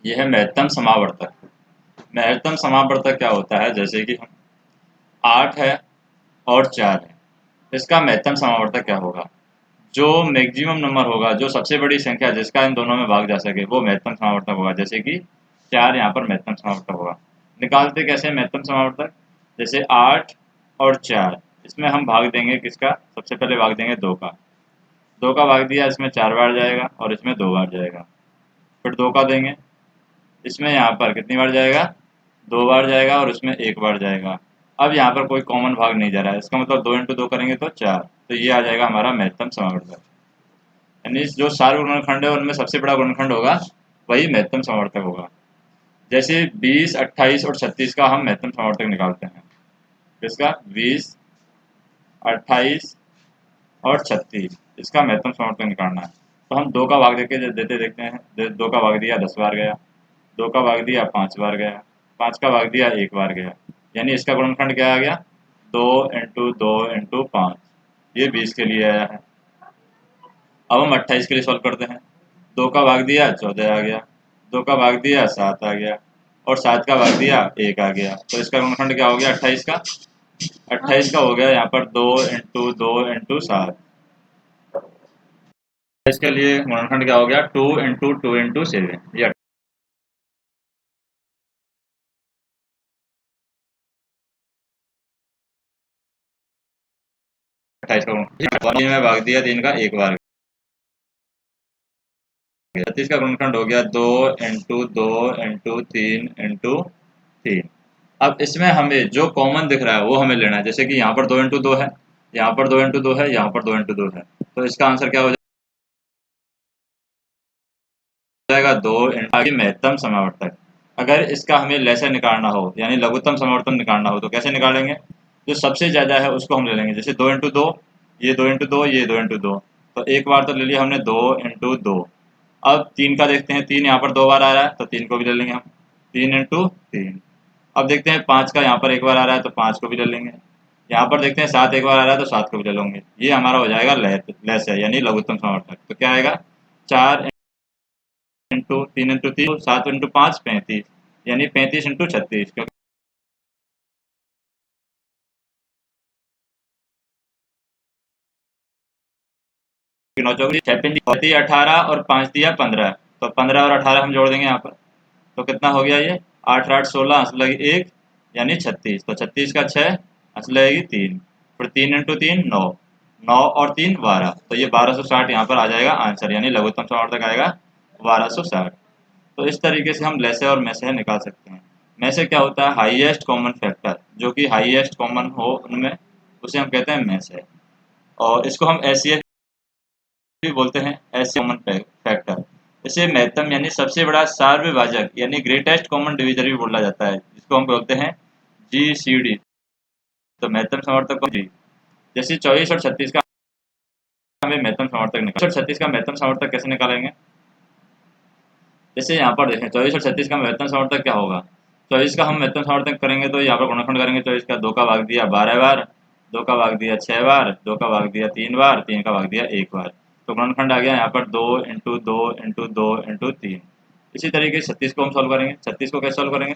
यह है महत्तम समावर्तक। महत्तम समावर्तक क्या होता है, जैसे कि हम 8 है और 4 है, इसका महत्तम समावर्तक क्या होगा? जो मैक्सिमम नंबर होगा, जो सबसे बड़ी संख्या जिसका इन दोनों में भाग जा सके, वो महत्तम समावर्तक होगा। जैसे कि 4 यहाँ पर महत्तम समावर्तक होगा। निकालते कैसे महत्तम समावर्तक? जैसे 8 और 4, इसमें हम भाग देंगे किसका? सबसे पहले भाग देंगे 2 का। 2 का भाग दिया, इसमें 4 बार जाएगा और इसमें 2 बार जाएगा। फिर 2 का देंगे, इसमें यहाँ पर कितनी बार जाएगा? 2 बार जाएगा और इसमें 1 बार जाएगा। अब यहाँ पर कोई कॉमन भाग नहीं जा रहा है, इसका मतलब 2 इंटू 2 करेंगे तो 4, तो ये आ जाएगा हमारा महत्तम समावर्तक। यानी जो सारे गुणनखंड है उनमें सबसे बड़ा गुणनखंड होगा, वही महत्तम समावर्तक होगा। जैसे 20, 28 और 36 का हम महत्तम समावर्तक निकालते हैं। किसका? 20, 28 और 36, इसका महत्तम समावर्तक निकालना है। तो हम 2 का भाग देके देते देखते हैं। 2 का भाग दिया 10 बार गया, 2 का भाग दिया 5 बार गया, 5 का भाग दिया 1 बार गया। यानी इसका गुणनखंड क्या आ गया? 2 इंटू 2 इंटू 5, ये 20 के लिए आया है। अब हम 28 के लिए सॉल्व करते हैं। 2 का भाग दिया 14 आ गया, 2 का भाग दिया 7 आ गया और 7 का भाग दिया 1 आ गया। तो इसका गुणनखंड क्या हो गया? 28 का। 28 का हो गया यहाँ पर 2 इंटू 2 इंटू 7। इसके लिए गुणनखंड क्या हो गया? 2 इंटू 2 इंटू 7। ये 28 का गुणनखंड में भाग दिया 3 का 1 बार। 36 का गुणनखंड हो गया 2 इंटू 2 इंटू 3 इंटू 3। अब इसमें हमें जो कॉमन दिख रहा है वो हमें लेना है। जैसे कि यहाँ पर 2 इंटू 2 है, यहाँ पर 2 इंटू 2 है, यहाँ पर 2 इंटू 2 है, तो इसका आंसर क्या हो जाएगा? 2 इंटू महत्तम समावर्तक। अगर इसका हमें लेसर निकालना हो, यानी लघुत्तम समावर्तन निकालना हो, तो कैसे निकालेंगे? जो सबसे ज़्यादा है उसको हम ले लेंगे। जैसे 2 इंटू 2, ये 2 इंटू 2, ये 2 इंटू 2, तो एक बार तो ले लिया हमने 2 इंटू 2। अब 3 का देखते हैं, 3 यहाँ पर 2 बार आ रहा है तो 3 को भी ले लेंगे हम, 3 इंटू 3। अब देखते हैं 5 का यहाँ पर 1 बार आ रहा है तो 5 को भी ले लेंगे। यहाँ पर देखते हैं 7 एक बार आ रहा है तो 7 को भी ले लेंगे। ये हमारा हो जाएगा लेस है, यानी लघुत्तम समावर्तक। तो क्या आएगा? 4 इंटू 3 इंटू 3, 7 इंटू 5, 35, यानी 35 इंटू 36। क्योंकि 9 चौक 18 और 5 दिया 15, तो 15 और 18 हम जोड़ देंगे यहाँ पर, तो कितना हो गया ये? 8 8 16, हंस लगी 1, यानी 36। तो 36 का 6, हंस लगेगी 3, फिर 3 इंटू 3 9, 9 और 3 12, तो ये 1260 यहाँ पर आ जाएगा आंसर, यानी लघुत्तम समावर्तक आएगा 1260। तो इस तरीके से हम लेसे और मैसे निकाल सकते हैं। मैसे क्या होता है? हाईएस्ट कॉमन फैक्टर, जो कि हाईएस्ट कॉमन हो उनमें, उसे हम कहते हैं मैसे। और इसको हम एसीएफ भी बोलते हैं, ऐसे कॉमन फैक्टर। इसे महत्तम यानी सबसे बड़ा सार्वविभाजक यानी ग्रेटेस्ट कॉमन डिवीजर भी बोला जाता है, जिसको हम बोलते हैं जीसीडी। तो महत्तम समर्थक को जी। जैसे 24 और 36 का हमें महत्तम समर्थक निकाल, 36 का महत्तम समर्थक कैसे निकालेंगे? जैसे यहाँ पर देखें 24 और 36 का महत्तम समर्थक क्या होगा? 24 का हम महत्तम समर्थक करेंगे तो यहाँ पर गुणनखंड करेंगे। 24 का 2 का भाग दिया 12 बार, 2 का भाग दिया 6 बार, 2 का भाग दिया 3 बार, 3 का भाग दिया 1 बार, तो गुणनखंड आ गया यहाँ पर 2 इंटू 2 इंटू 2 इंटू 3। इसी तरीके से 36 को हम सॉल्व करेंगे। 36 को कैसे सॉल्व करेंगे?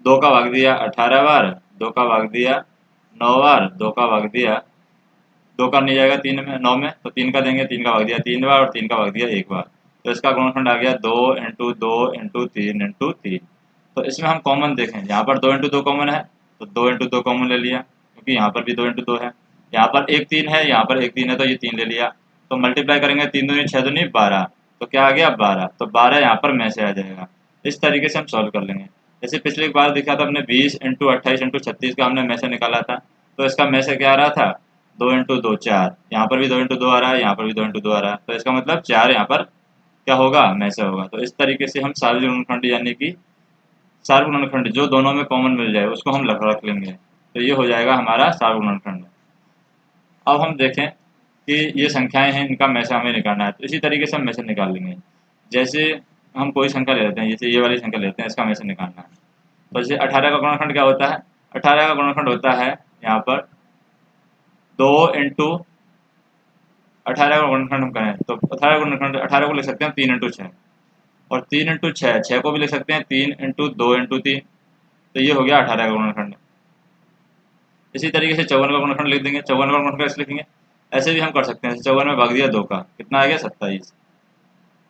2 का भाग दिया 18 बार, 2 का भाग दिया 9 बार, 2 का भाग दिया, 2 का नहीं जाएगा 3 में 9 में, तो 3 का देंगे, 3 का भाग दिया 3 बार और 3 का भाग दिया 1 बार, तो इसका गुणनखंड आ गया 2 इंटू 2 इंटू 3 इंटू 3। तो इसमें हम कॉमन देखें, यहाँ पर 2 इंटू 2 कॉमन है तो 2 इंटू 2 कॉमन ले लिया, क्योंकि यहाँ पर भी 2 इंटू 2 है, यहाँ पर एक 3 है, यहाँ पर एक 3 है, तो ये 3 ले लिया। तो मल्टीप्लाई करेंगे, 3 दूनी 6 दूनी 12, तो क्या आ गया 12, तो 12 यहाँ पर में से आ जाएगा। इस तरीके से हम सॉल्व कर लेंगे। जैसे पिछली बार देखा था हमने 20 इंटू 28 इंटू 36 का हमने में से निकाला था, तो इसका में से क्या आ रहा था? 2 इंटू 2 4, यहाँ पर भी 2 इंटू 2 आ रहा है, यहाँ पर भी 2 इंटू 2 आ रहा है, तो इसका मतलब 4 यहाँ पर क्या होगा? में से होगा। तो इस तरीके से हम सारे गुणनखंड यानी कि सार्वगुणनखंड जो दोनों में कॉमन मिल जाए उसको हम रख लेंगे, तो ये हो जाएगा हमारा सार्वगुणनखंड। अब हम देखें कि ये संख्याएं हैं, इनका में से हमें निकालना है, तो इसी तरीके से हम में से निकाल लेंगे। जैसे हम कोई संख्या ले लेते हैं, जैसे ये वाली संख्या लेते हैं, इसका में से निकालना है। तो जैसे 18 का गुणनखंड क्या होता है? 18 का गुणनखंड होता है यहाँ पर 2 इंटू 18 का गुणनखंड हम करें तो 18 गुणनखंड 18 को लिख सकते हैं 3 इंटू 6, और 3 इंटू 6, 6 को भी लिख सकते हैं 3 इंटू 2 इंटू 3, तो ये हो गया 18 का गुणनखंड। इसी तरीके से 54 का गुणनखंड लिख देंगे, 54 का गुणनखंड कैसे लिखेंगे, ऐसे भी हम कर सकते हैं। 54 में भाग दिया 2 का, कितना आ गया 27,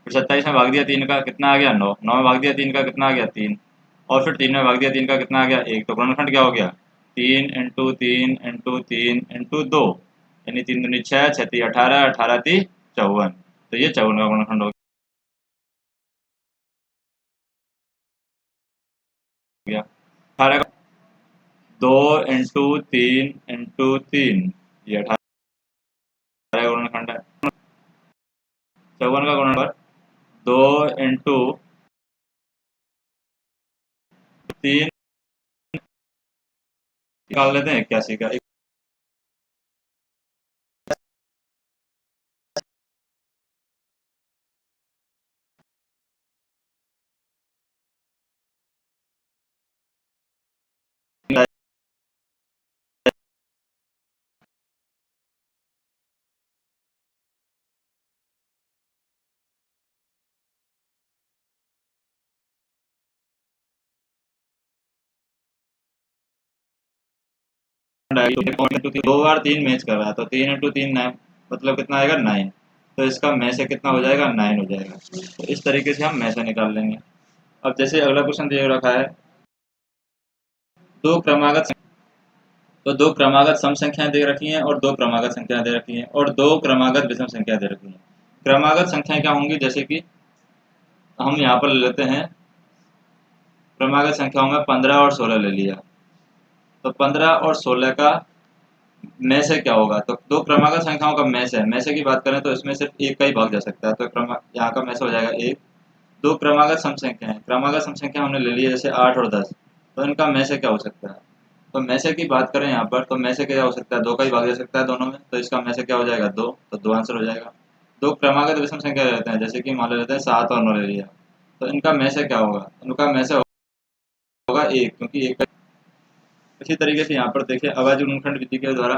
फिर 27 में भाग दिया 3 का, कितना आ गया 9, 9 में भाग दिया 3 का, कितना आ गया 3, और फिर 3 में भाग दिया 3 का, कितना आ गया 1। तो गुणनखंड क्या हो गया 3 इंटू 3 इंटू 3 इंटू 2, यानी 3 दूनी 6, 6 ती 18, 18 ती 54, तो ये 54 का गुणनखंड हो गया। 18 का 2 इंटू 3 इंटू 3, ये 18 का गुणनखंड है। 54 का गुणनखंड 2 इंटू 3 निकाल लेते हैं 81 का, दो बार 3 मैच कर रहा है, तो 3 इंटू 3 9, मतलब कितना आएगा 9, तो इसका में से कितना हो जाएगा 9 हो जाएगा। तो इस तरीके से हम में से निकाल लेंगे। अब जैसे अगला क्वेश्चन दिया रखा है, दो क्रमागत, तो दो क्रमागत सम संख्याएं दे रखी हैं और दो क्रमागत संख्याएं दे रखी हैं और दो क्रमागत विषम संख्या दे रखी हैं। क्रमागत संख्याएं क्या होंगी, जैसे कि हम यहाँ पर ले लेते हैं, क्रमागत संख्याओं में 15 और 16 ले लिया, तो 15 और 16 का में से क्या होगा, तो दो क्रमागत संख्याओं का में से, की बात करें तो इसमें सिर्फ एक का ही भाग जा सकता है, तो यहाँ का में से हो जाएगा 1। दो क्रमागत सम संख्या है, क्रमागत सम संख्या हमने ले ली है जैसे 8 और 10, तो इनका में से क्या हो सकता है, तो में से की बात करें यहाँ पर, तो में से क्या हो सकता है, 2 का ही भाग जा सकता है दोनों में, तो इसका में से क्या हो जाएगा 2, तो 2 आंसर हो जाएगा। दो क्रमागत विषम संख्या ले लेते हैं, जैसे कि मान लेते हैं 7 और 9 ले लिया, तो इनका में से क्या होगा, इनका में से होगा 1, क्योंकि 1 का। इसी तरीके से यहाँ पर देखिए अभाज्य गुणनखंड विधि के द्वारा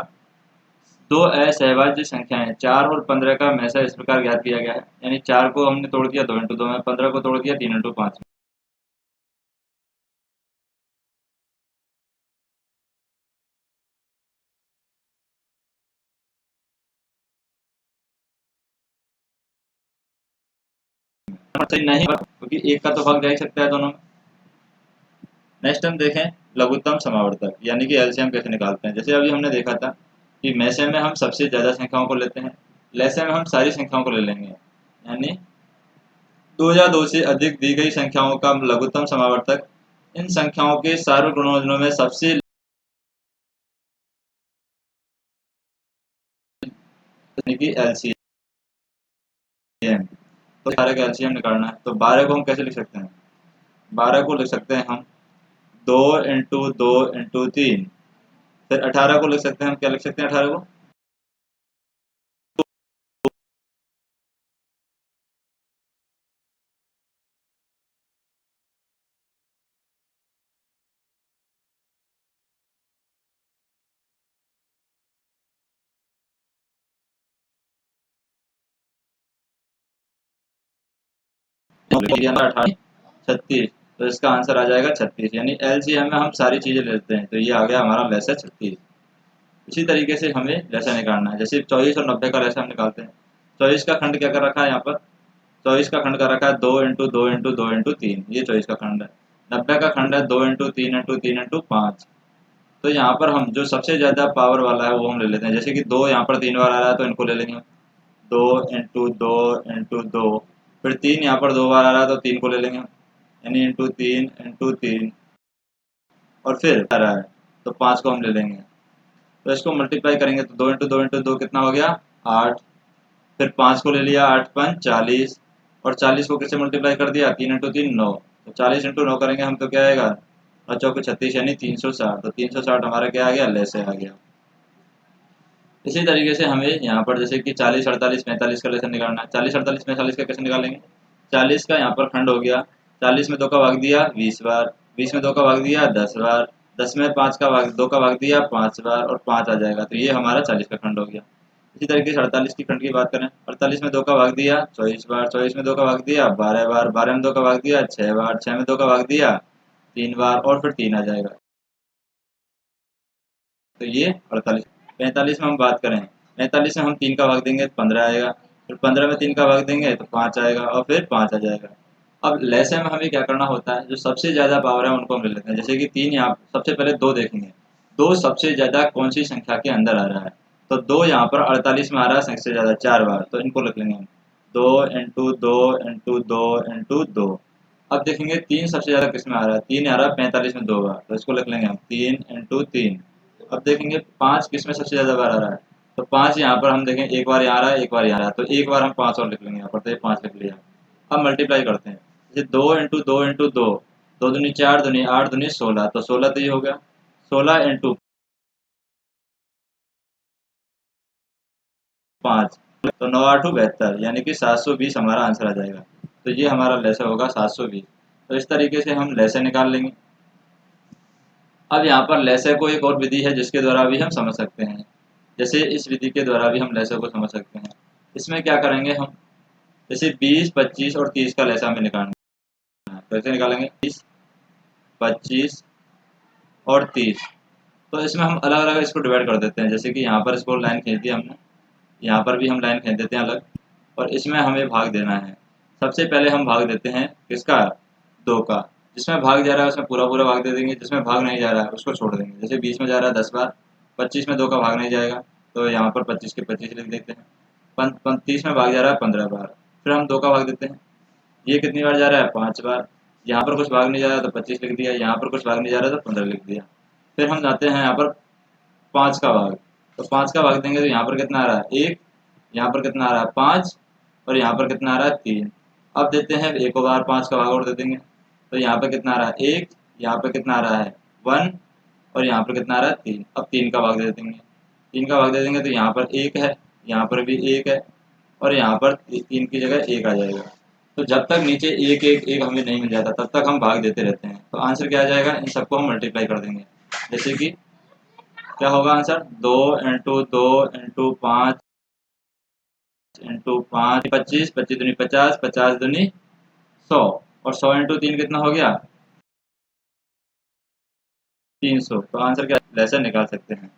दो असहभाज्य संख्याएं 4 और 15 का में से इस प्रकार ज्ञात किया गया है, यानी 4 को हमने तोड़ दिया 2 इंटू 2 में, 15 को तोड़ दिया 3 इंटू 5 में। सही नहीं, क्योंकि एक का तो भाग जा ही सकता है दोनों में। नेक्स्ट हम देखें लघुत्तम समावर्तक, यानी कि एलसीएम कैसे निकालते हैं। जैसे अभी हमने देखा था कि मैसे में हम सबसे ज्यादा संख्याओं को लेते हैं, लैसे में हम सारी संख्याओं को ले लेंगे, यानी दो या दो से अधिक दी गई संख्याओं का लघुत्तम समावर्तक इन संख्याओं के सार्वगुणों में सबसे, यानी कि एलसीएम, तो 12 का एलसीएम निकालना है। तो 12 को हम कैसे लिख सकते हैं, 12 को लिख सकते हैं हम 2 इंटू 2 इंटू 3, फिर 18 को लिख सकते हैं हम, क्या लिख सकते हैं 18 को, अठारह 36, तो इसका आंसर आ जाएगा 36, यानी एलसीएम में हम सारी चीजें लेते हैं, तो ये आ गया हमारा लैसा 36। इसी तरीके से हमें लैसा निकालना है, जैसे 24 और 90 का लैसा हम निकालते हैं। 24 का खंड क्या कर रखा है यहाँ पर, 24 का खंड कर रखा है 2 इंटू 2 इंटू 2 इंटू 3, ये 24 का खंड है। 90 का खंड है 2 इंटू 3 इंटू 3 इंटू 5, तो यहाँ पर हम जो सबसे ज्यादा पावर वाला है वो हम ले लेते हैं, जैसे कि 2 यहाँ पर 3 बार आ रहा है तो इनको ले लेंगे 2 इंटू 2 इंटू 2, फिर 3 यहाँ पर 2 बार आ रहा है तो 3 को ले लेंगे, यानी इंटू 3 इंटू 3, और फिर आ रहा है तो 5 को हम ले लेंगे, तो इसको मल्टीप्लाई करेंगे तो 2 इंटू 2 इंटू 2 कितना हो गया 8, फिर 5 को ले लिया 8 5 40, और 40 को किससे मल्टीप्लाई कर दिया 3 इंटू 3 9, तो 40 इंटू 9 करेंगे हम तो क्या आएगा, और चौके 36 यानी 360, तो 360 हमारा क्या आ गया लेसे आ गया। इसी तरीके से हमें यहाँ पर जैसे कि 40 48 45 का लेसन निकालना है, 40 48 45 का कैसे निकालेंगे, 40 का यहाँ पर खंड हो गया, 40 में 2 का भाग दिया 20 बार, 20 में 2 का भाग दिया 10 बार, 10 में 5 का भाग 2 का भाग दिया 5 बार, और 5 आ जाएगा, तो ये हमारा 40 का खंड हो गया। इसी तरीके से 48 की फ्रंट की बात करें, 48 में 2 का भाग दिया 24 बार, 24 में 2 का भाग दिया 12 बार, 12 में 2 का भाग दिया 6 बार, 6 में 2 का भाग दिया 3 बार और फिर 3 आ जाएगा। तो ये 48। 45 में हम बात करें, 45 में हम 3 का भाग देंगे तो 15 आएगा, फिर 15 में 3 का भाग देंगे तो 5 आएगा और फिर 5 आ जाएगा। अब लैसे में हमें क्या करना होता है, जो सबसे ज़्यादा पावर है उनको हम ले लेते हैं। जैसे कि 3 यहाँ सबसे पहले 2 देखेंगे, 2 सबसे ज़्यादा कौन सी संख्या के अंदर आ रहा है, तो 2 यहाँ पर 48 में आ रहा है सबसे ज़्यादा 4 बार, तो इनको लिख लेंगे हम 2 इंटू 2 इंटू 2 इंटू 2। अब देखेंगे 3 सबसे ज़्यादा किस में आ रहा है, 3 आ रहा है 45 में 2 बार, तो इसको लिख लेंगे हम 3 इंटू 3। अब देखेंगे 5 किस में सबसे ज़्यादा बार आ रहा है, तो 5 यहाँ पर हम देखें एक बार यहाँ आ रहा है एक बार यहाँ आ रहा है, तो एक बार हम 5 और लिख लेंगे यहाँ पर, तो ये 5 लिख लिया। अब मल्टीप्लाई करते हैं, जैसे 2 इंटू 2 इंटू 2, 2 दूनी 4 दूनी 8 दूनी 16, तो 16 तो ये हो गया। 16 इंटू 5, तो 9 8 72, यानी कि 720 हमारा आंसर आ जाएगा। तो ये हमारा लैसे होगा 720। तो इस तरीके से हम लैसे निकाल लेंगे। अब यहाँ पर लैसे को एक और विधि है जिसके द्वारा भी हम समझ सकते हैं, जैसे इस विधि के द्वारा भी हम लैसे को समझ सकते हैं। इसमें क्या करेंगे हम, जैसे 20 25 और 30 का लैसा हमें निकालना है, कैसे निकालेंगे, 20 25 और 30, तो इसमें हम अलग अलग इसको डिवाइड कर देते हैं। जैसे कि यहाँ पर इसको लाइन खींच दी हमने, यहाँ पर भी हम लाइन खींच देते हैं अलग, और इसमें हमें भाग देना है। सबसे पहले हम भाग देते हैं किसका, 2 का। जिसमें भाग जा रहा है उसमें पूरा पूरा भाग दे देंगे, जिसमें भाग नहीं जा रहा है उसको छोड़ देंगे। जैसे 20 में जा रहा है 10 बार, 25 में 2 का भाग नहीं जाएगा, तो यहाँ पर 25 के 25 लिख देते हैं। 30 में भाग जा रहा है 15 बार, फिर हम 2 का भाग देते हैं। ये कितनी बार जा रहा है, 5 बार। यहाँ पर कुछ भाग नहीं जा रहा तो 25 लिख दिया, यहाँ पर कुछ भाग नहीं जा रहा तो 15 लिख दिया। फिर हम जाते हैं यहाँ पर 5 का भाग, तो 5 का भाग देंगे तो यहाँ पर कितना आ रहा है 1, यहाँ पर कितना आ रहा है 5, और यहाँ पर कितना आ रहा है 3। अब देते हैं एक बार 5 का भाग और दे देंगे, तो यहाँ पर कितना आ रहा है 1, यहाँ पर कितना आ रहा है 1, और यहाँ पर कितना आ रहा है 3। अब 3 का भाग दे देंगे, 3 का भाग दे देंगे तो यहाँ पर 1 है, यहाँ पर भी 1 है, और यहाँ पर 3 की जगह 1 आ जाएगा। तो जब तक नीचे 1 1 1 हमें नहीं मिल जाता तब तक हम भाग देते रहते हैं। तो आंसर क्या आ जाएगा, इन सबको हम मल्टीप्लाई कर देंगे। जैसे कि क्या होगा आंसर, 2 इंटू 2 इंटू 5 इंटू 5 25, 25 दूनी 50, 50 दूनी 100, और 100 इंटू 3 कितना हो गया 300। तो आंसर क्या, लेसर निकाल सकते हैं।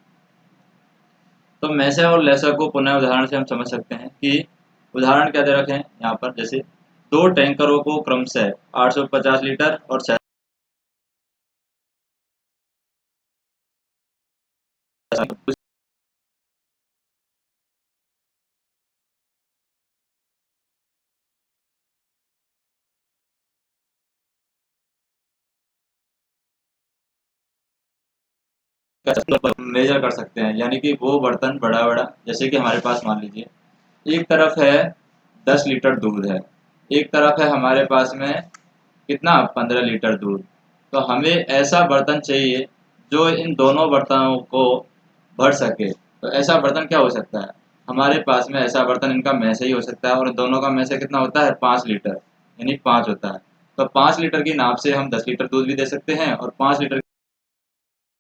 तो मैसे और लेसर को पुनः उदाहरण से हम समझ सकते हैं कि उदाहरण क्या दे रखे हैं यहाँ पर, जैसे 2 टैंकरों को क्रमशः 850 लीटर और मेजर कर सकते हैं। यानी कि वो बर्तन बड़ा बड़ा, जैसे कि हमारे पास मान लीजिए एक तरफ है 10 लीटर दूध है, एक तरफ है हमारे पास में कितना 15 लीटर दूध। तो हमें ऐसा बर्तन चाहिए जो इन दोनों बर्तनों को भर सके। तो ऐसा बर्तन क्या हो सकता है, हमारे पास में ऐसा बर्तन इनका में से ही हो सकता है, और दोनों का में से कितना होता है 5 लीटर, यानी 5 होता है। तो 5 लीटर की नाप से हम 10 लीटर दूध भी दे सकते हैं, और 5 लीटर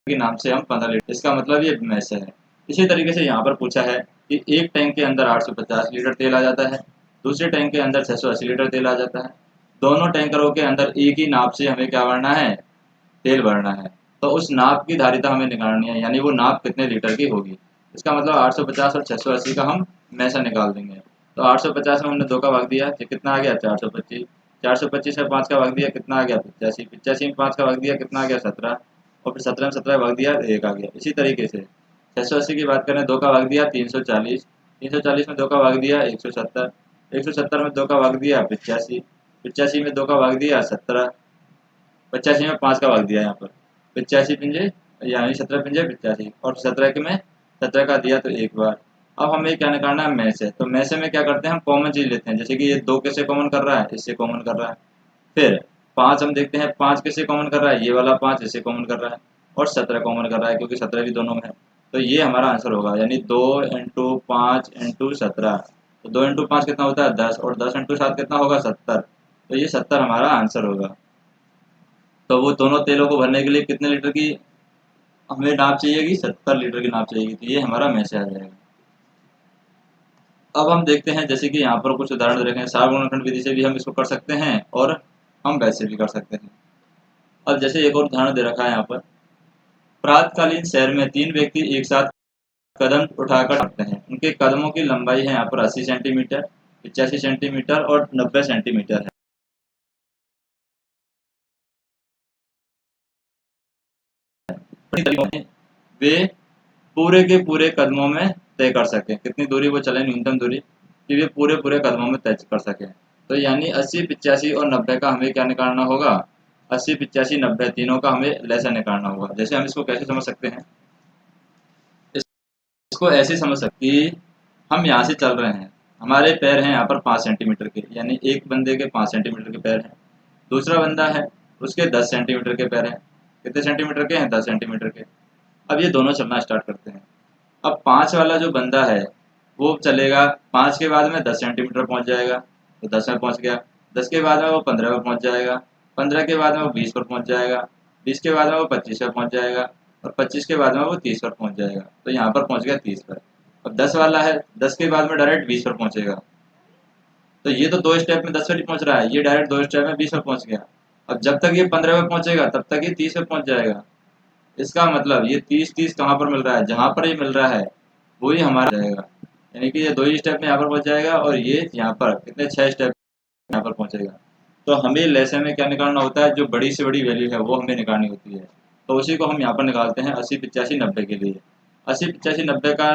के नाम से हम 15 लीटर, इसका मतलब ये में से है। इसी तरीके से यहाँ पर पूछा है कि एक टैंक के अंदर 850 लीटर तेल आ जाता है, दूसरे टैंक के अंदर 680 लीटर तेल आ जाता है। दोनों टैंकरों के अंदर एक ही नाप से हमें क्या भरना है, तेल भरना है। तो उस नाप की धारिता हमें निकालनी है, यानी वो नाप कितने लीटर की होगी। इसका मतलब 850 और 680 का हम में से निकाल देंगे। तो 850 में हमने 2 का भाग दिया तो कितना आ गया 425, 425 में 5 का भाग दिया कितना आ गया 85, 85 में 5 का भाग दिया कितना आ गया 17, और फिर 17 में 17 भाग दिया 1 आ गया। इसी तरीके से 680 की बात करें, 2 का भाग दिया 340, 340 में 2 का भाग दिया 170, 170 में 2 का भाग दिया 85, 85 में 2 का भाग दिया 17, 85 में 5 का भाग दिया यहाँ पर 85 पिंजे, यानी 17 पिंजे 85, और 17 के में 17 का दिया तो एक बार। अब हमें क्या निकालना है में से, तो में से में क्या करते हैं हम कॉमन चीज लेते हैं। जैसे कि ये 2 कैसे कॉमन कर रहा है, इससे कॉमन कर रहा है। फिर 5 हम देखते हैं 5 किससे कॉमन कर रहा है, ये वाला 5 इससे कॉमन कर रहा है, और 17 कॉमन कर रहा है क्योंकि 17 भी दोनों में है। तो ये हमारा आंसर होगा, यानी 2 इंटू 5 इंटू 17। तो 2 इंटू 5 कितना होता है 10, और 10 इंटू 7 कितना होगा 70। तो ये 70 हमारा आंसर होगा। तो वो दोनों तेलों को भरने के लिए कितने लीटर की हमें नाप चाहिएगी, 70 लीटर की नाप चाहिएगी। तो ये हमारा में से आ जाएगा। अब हम देखते हैं, जैसे कि यहाँ पर कुछ उदाहरण दे रखे हैं, सार्वगुणनखंड विधि से भी हम इसको कर सकते हैं और हम वैसे भी कर सकते हैं। अब जैसे एक और उदाहरण दे रखा है यहाँ पर, प्रातकालीन शहर में 3 व्यक्ति एक साथ कदम उठाकर चलते हैं। उनके कदमों की लंबाई है यहाँ पर 80 सेंटीमीटर, 85 सेंटीमीटर और 90 सेंटीमीटर है। वे पूरे के पूरे कदमों में तय कर सकें, कितनी दूरी वो चले, न्यूनतम दूरी, कि वे पूरे पूरे कदमों में तय कर सकें। तो यानी 80, 85 और 90 का हमें क्या निकालना होगा, 80, 85, 90 तीनों का हमें लहसा निकालना होगा। जैसे हम इसको कैसे समझ सकते हैं, इसको ऐसे समझ सकते हैं कि हम यहाँ से चल रहे हैं, हमारे पैर हैं यहाँ पर 5 सेंटीमीटर के, यानी एक बंदे के 5 सेंटीमीटर के पैर हैं, दूसरा बंदा है उसके 10 सेंटीमीटर के पैर हैं। कितने सेंटीमीटर के हैं, 10 सेंटीमीटर के। अब ये दोनों चलना स्टार्ट करते हैं। अब 5 वाला जो बंदा है वो चलेगा, 5 के बाद में 10 सेंटीमीटर पहुंच जाएगा, तो 10 में पहुंच गया। 10 के बाद में वो 15 पर पहुंच जाएगा, 15 के बाद में वो 20 पर पहुंच जाएगा, 20 के बाद में वो 25 पर पहुंच जाएगा, और 25 के बाद में वो 30 पर पहुंच जाएगा। तो यहाँ पर पहुंच गया 30 पर। अब 10 वाला है, 10 के बाद में डायरेक्ट 20 पर पहुंचेगा। तो ये तो 2 स्टेप में 10 पर ही पहुंच रहा है, ये डायरेक्ट 2 स्टेप में 20 पर पहुंच गया। अब जब तक ये 15 पर पहुंचेगा तब तक ये 30 पर पहुंच जाएगा। इसका मतलब ये 30-30 कहाँ पर मिल रहा है, जहाँ पर ये मिल रहा है वही हमारा जाएगा, यानी कि ये 2 ही स्टेप में यहाँ पर पहुंच जाएगा और ये यहाँ पर कितने 6 स्टेप यहाँ पर पहुंचेगा। तो हमें लेसन में क्या निकालना होता है, जो बड़ी से बड़ी वैल्यू है वो हमें निकालनी होती है। तो उसी को हम यहाँ पर निकालते हैं 80, 85, 90 के लिए। 80, 85, 90 का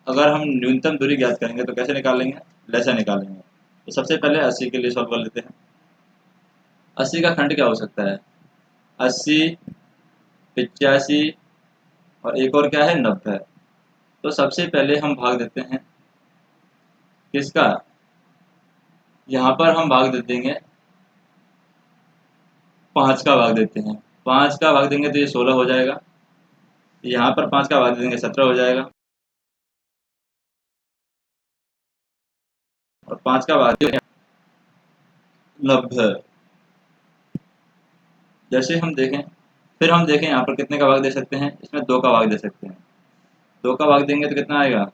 अगर हम न्यूनतम दूरी ज्ञात करेंगे तो कैसे निकालेंगे, लेसन निकालेंगे। तो सबसे पहले 80 के लिए सॉल्व कर लेते हैं। 80 का खंड क्या हो सकता है, 80, 85 और एक और क्या है, 90। तो सबसे पहले हम भाग देते हैं किसका, यहाँ पर हम भाग दे देंगे 5 का भाग देते हैं। 5 का भाग देंगे तो ये 16 हो जाएगा, यहाँ पर 5 का भाग दे देंगे 17 हो जाएगा, और 5 का भाग देंगे 90। जैसे हम देखें, फिर हम देखें यहाँ पर कितने का भाग दे सकते हैं, इसमें 2 का भाग दे सकते हैं। 2 का भाग देंगे तो कितना आएगा,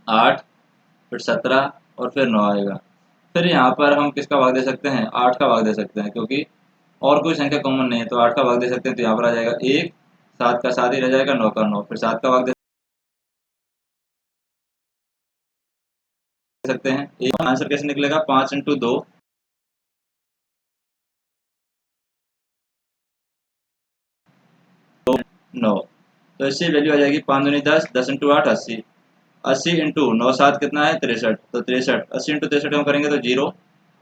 8, फिर 17 और फिर 9 आएगा। फिर यहाँ पर हम किसका भाग दे सकते हैं, 8 का भाग दे सकते हैं, क्योंकि और कोई संख्या कॉमन नहीं है, तो 8 का भाग दे सकते हैं। तो यहाँ पर आ जाएगा 1, 7 का 7 ही रह जाएगा, 9 का 9, फिर 7 का भाग दे सकते हैं। एक आंसर कैसे निकलेगा, 5 इंटू 2, 9। तो इससे वैल्यू आ जाएगी 5 दूनी 10, 10 इंटू 8 80, 80 इंटू 9 7 कितना है 63, तो 63, 80 इंटू 63 हम करेंगे तो 0,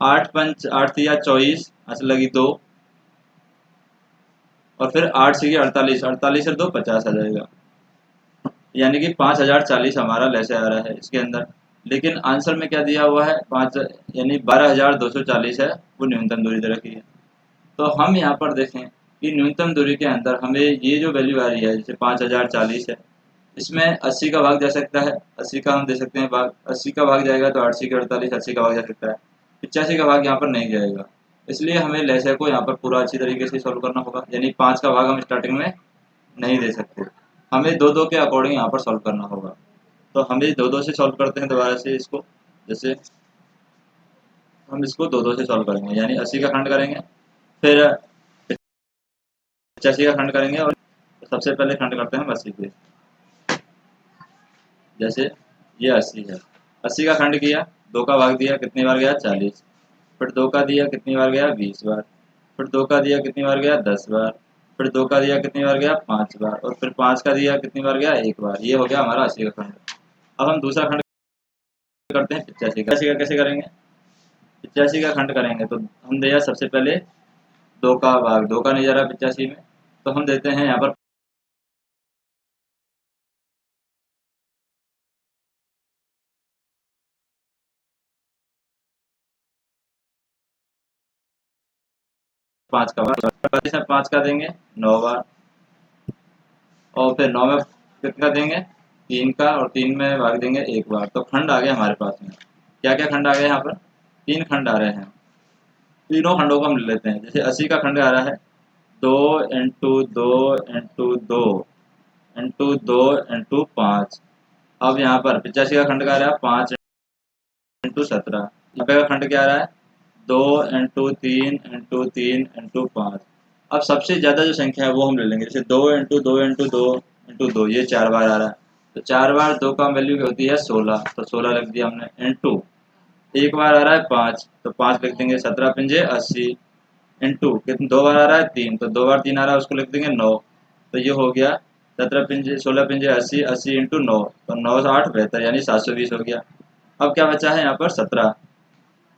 8 पंच 8 तिया 24, ऐसे लगी 2, और फिर 8 से 48, 48 से 2 50 आ जाएगा, यानी कि 5040 हमारा लेसे आ रहा है इसके अंदर। लेकिन आंसर में क्या दिया हुआ है, 5 यानी 12240 है, वो न्यूनतम दूरी दे रखी है। तो हम यहाँ पर देखें कि न्यूनतम दूरी के अंदर हमें ये जो वैल्यू आ रही है, जैसे 5040 है, इसमें 80 का भाग जा सकता है, 80 का हम दे सकते हैं भाग, 80 का भाग जाएगा तो 8 से 48, 80 का भाग जा सकता है, 85 का भाग यहाँ पर नहीं जाएगा। इसलिए हमें लेसे को यहाँ पर पूरा अच्छी तरीके से सॉल्व करना होगा, यानी 5 का भाग हम स्टार्टिंग में नहीं दे सकते, हमें 2-2 के अकॉर्डिंग यहाँ पर सॉल्व करना होगा। तो हम 2-2 से सॉल्व करते हैं दोबारा से इसको। जैसे हम इसको 2-2 से सॉल्व करेंगे, यानी 80 का खंड करेंगे, फिर 85 का खंड करेंगे, और सबसे पहले खंड करते हैं 80 के। जैसे ये 80 है, 80 का खंड किया, 2 का भाग दिया, कितनी बार गया 40, फिर 2 का दिया कितनी बार गया 20 बार, फिर 2 का दिया कितनी बार गया 10 बार, फिर 2 का दिया कितनी बार गया 5 बार, और फिर 5 का दिया कितनी बार गया 1 बार। ये हो गया हमारा 80 का खंड। अब हम दूसरा खंड करते हैं 85 का। 85 का कैसे करेंगे, 85 का खंड करेंगे तो हम दिया सबसे पहले 2 का भाग, 2 का नहीं जा रहा 85 में, तो हम देते हैं यहाँ पर 5 का भाग, इसमें 5 का देंगे 9 बार, और फिर 9 में कितना देंगे 3 का, और 3 में भाग देंगे 1 बार। तो खंड आ गया हमारे पास में। क्या क्या खंड आ गए यहाँ पर, 3 खंड आ रहे हैं। तीनों खंडों को हम ले लेते हैं। जैसे 80 का खंड आ रहा है 2 इंटू 2 इंटू 2 इंटू 2 इंटू 5, अब यहाँ पर 85 का खंड क्या आ रहा है 5 इंटू 17। 90 का खंड क्या आ रहा है 2 इंटू 3 इंटू 3 इंटू 5। अब सबसे ज़्यादा जो संख्या है वो हम ले लेंगे, जैसे 2 इंटू 2 इंटू 2 इंटू 2, ये 4 बार आ रहा है। तो 4 बार 2 का वैल्यू होती है 16, तो 16 लिख दिया हमने। इंटू एक बार आ रहा है 5, तो 5 लिख देंगे। 17 पंजे 80। इंटू कितने 2 बार आ रहा है 3, तो 2 बार 3 आ रहा है उसको लिख देंगे 9। तो ये हो गया 17 पंजे 16 पंजे 80, 80 इंटू 9, तो 9 से 8 72, यानी 720 हो गया। अब क्या बचा है यहाँ पर 17,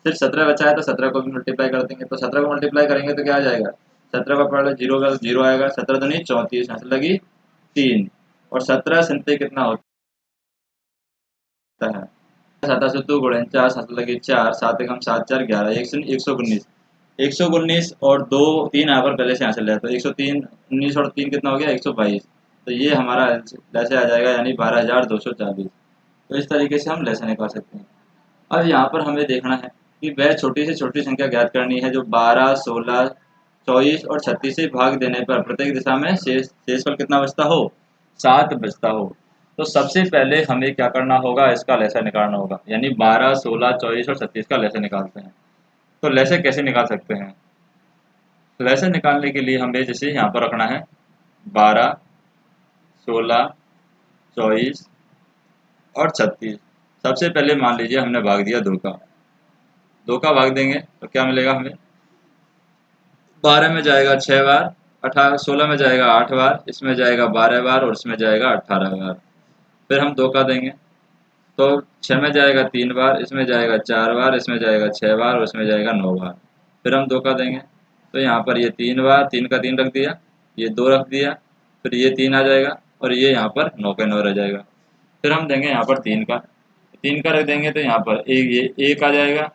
सिर्फ 17 बचा है, तो 17 को भी मल्टीप्लाई कर देंगे। तो 17 को मल्टीप्लाई करेंगे तो क्या आ जाएगा, 17 का पहले जीरो का जीरो आएगा, 17 तो नहीं 34, यहाँ से लगी 3, और 17 सिंपली कितना होता है 7 गुणे 4, 7 लगी 4, 7 एकम 7 4 11, 119। 119 और 2 3 यहाँ पर पहले से यहाँ से लिया, तो 103 19 और 3 कितना हो गया 122। तो ये हमारा लैसे आ जाएगा, यानी 12,240। तो इस तरीके से हम लैसे निकाल सकते हैं। अब यहाँ पर हमें देखना है कि वह छोटी से छोटी संख्या ज्ञात करनी है जो 12, 16, 24 और 36 से भाग देने पर प्रत्येक दिशा में शेषफल कितना बचता हो, 7 बचता हो। तो सबसे पहले हमें क्या करना होगा, इसका लैसा निकालना होगा, यानी 12, 16, 24 और 36 का लैसा निकालते हैं। तो लैसे कैसे निकाल सकते हैं, लैसे निकालने के लिए हमें जैसे यहाँ पर रखना है 12, 16, 24 और 36। सबसे पहले मान लीजिए हमने भाग दिया 2 का, 2 का भाग देंगे तो क्या मिलेगा हमें, 12 में जाएगा 6 बार, 18 16 में जाएगा 8 बार, इसमें जाएगा 12 बार और इसमें जाएगा 18 बार। फिर हम 2 का देंगे तो 6 में जाएगा 3 बार, इसमें जाएगा 4 बार, इसमें जाएगा 6 बार और इसमें जाएगा 9 बार। फिर हम 2 का देंगे तो यहाँ पर ये 3 बार, 3 का 3 रख दिया, ये 2 रख दिया, फिर ये 3 आ जाएगा और ये यहाँ पर 9 का 9 रह जाएगा। फिर हम देंगे यहाँ पर 3 का, 3 का रख देंगे तो यहाँ पर ये 1 आ जाएगा,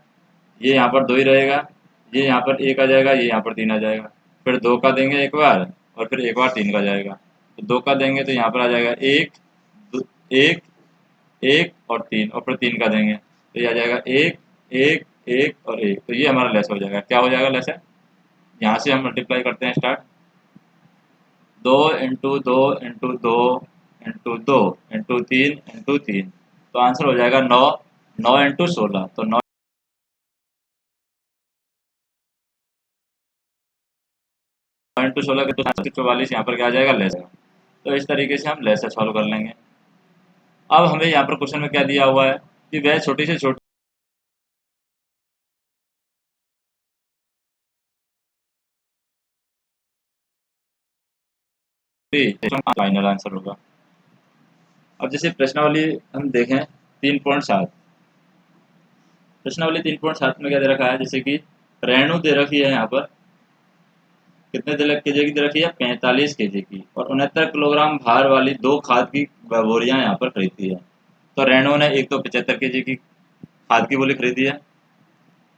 ये यहाँ पर 2 ही रहेगा, ये यहाँ पर 1 आ जाएगा, ये यहाँ पर 3 आ जाएगा। फिर 2 का देंगे एक बार और फिर एक बार 3 का जाएगा, तो 2 का देंगे तो यहाँ पर आ जाएगा 1 1 1 और 3, और फिर 3 का देंगे तो ये आ जाएगा 1 1 1 और 1। तो ये हमारा लेस हो जाएगा। क्या हो जाएगा लेस है, यहाँ से हम मल्टीप्लाई करते हैं start, 2 into 2 into 2 into 2 into 3 into 3, तो आंसर हो जाएगा 9, 9 इंटू 16, तो 9 इंटू 16 के तो 44 यहाँ पर क्या आ जाएगा लेस है। तो इस तरीके से हम लेस सॉल्व कर लेंगे। अब हमें यहाँ पर क्वेश्चन में क्या दिया हुआ है कि वह छोटी से छोटी फाइनल आंसर होगा। अब जैसे प्रश्नावली हम देखें 3.7, प्रश्नावली 3.7 में क्या दे रखा है, जैसे कि रेणु दे रखी है यहाँ पर, कितने केजी की दे रखी है 45 केजी की, और 69 किलोग्राम भार वाली 2 खाद की बोरियां यहाँ पर खरीदी है। तो रेणु ने एक तो 75 केजी की खाद की बोली खरीदी है